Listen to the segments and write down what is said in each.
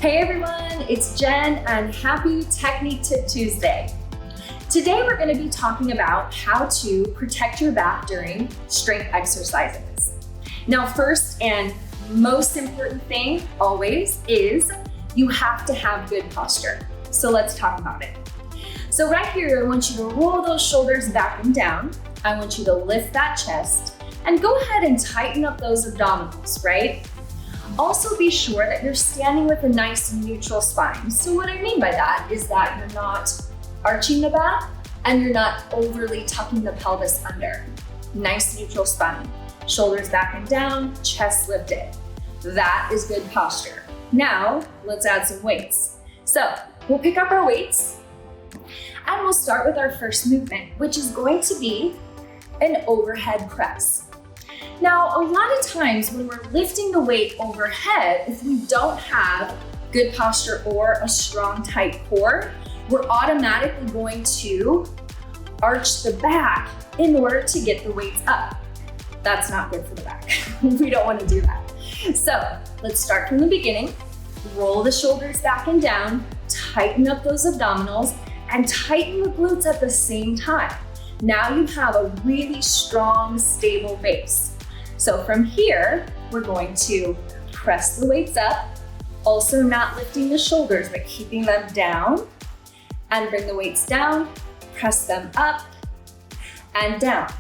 Hey everyone, it's Jen and happy Technique Tip Tuesday. Today we're going to be talking about how to protect your back during strength exercises. Now, first and most important thing always is you have to have good posture. So let's talk about it. So right here, I want you to roll those shoulders back and down. I want you to lift that chest and go ahead and tighten up those abdominals, right? Also be sure that you're standing with a nice neutral spine. So what I mean by that is that you're not arching the back and you're not overly tucking the pelvis under. Nice neutral spine. Shoulders back and down, chest lifted. That is good posture. Now, let's add some weights. So we'll pick up our weights and we'll start with our first movement, which is going to be an overhead press. Now, a lot of times when we're lifting the weight overhead, if we don't have good posture or a strong, tight core, we're automatically going to arch the back in order to get the weights up. That's not good for the back. We don't want to do that. So let's start from the beginning. Roll the shoulders back and down, tighten up those abdominals, and tighten the glutes at the same time. Now you have a really strong, stable base. So from here, we're going to press the weights up, also not lifting the shoulders, but keeping them down, and bring the weights down, press them up and down.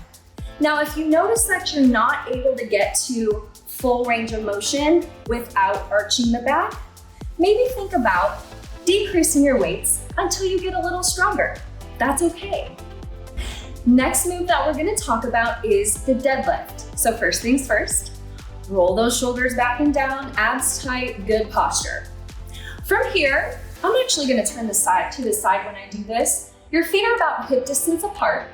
Now, if you notice that you're not able to get to full range of motion without arching the back, maybe think about decreasing your weights until you get a little stronger. That's okay. Next move that we're gonna talk about is the deadlift. So first things first, roll those shoulders back and down, abs tight, good posture. From here, I'm actually gonna turn to the side when I do this. Your feet are about hip distance apart.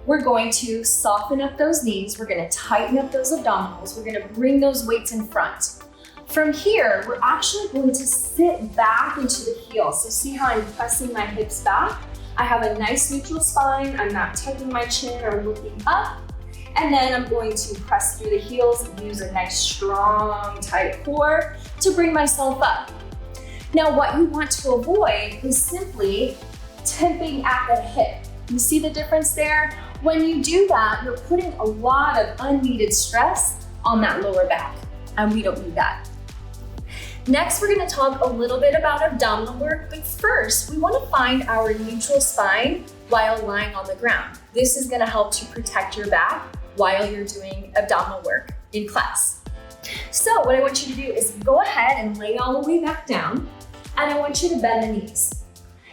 We're going to soften up those knees. We're gonna tighten up those abdominals. We're gonna bring those weights in front. From here, we're actually going to sit back into the heel. So see how I'm pressing my hips back? I have a nice neutral spine. I'm not tucking my chin or looking up. And then I'm going to press through the heels and use a nice, strong, tight core to bring myself up. Now, what you want to avoid is simply tipping at the hip. You see the difference there? When you do that, you're putting a lot of unneeded stress on that lower back, and we don't need that. Next, we're gonna talk a little bit about abdominal work, but first, we wanna find our neutral spine while lying on the ground. This is gonna help to protect your back while you're doing abdominal work in class. So what I want you to do is go ahead and lay all the way back down, and I want you to bend the knees.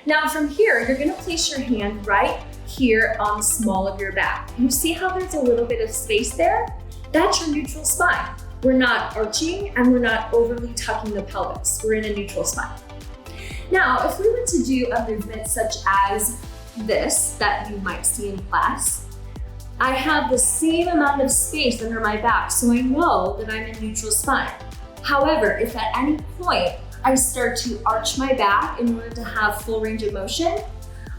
Now from here, you're gonna place your hand right here on the small of your back. You see how there's a little bit of space there? That's your neutral spine. We're not arching and we're not overly tucking the pelvis. We're in a neutral spine. Now, if we were to do a movement such as this that you might see in class, I have the same amount of space under my back, so I know that I'm in neutral spine. However, if at any point I start to arch my back in order to have full range of motion,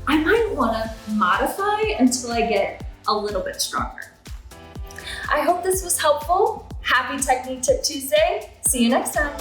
I might wanna modify until I get a little bit stronger. I hope this was helpful. Happy Technique Tip Tuesday. See you next time.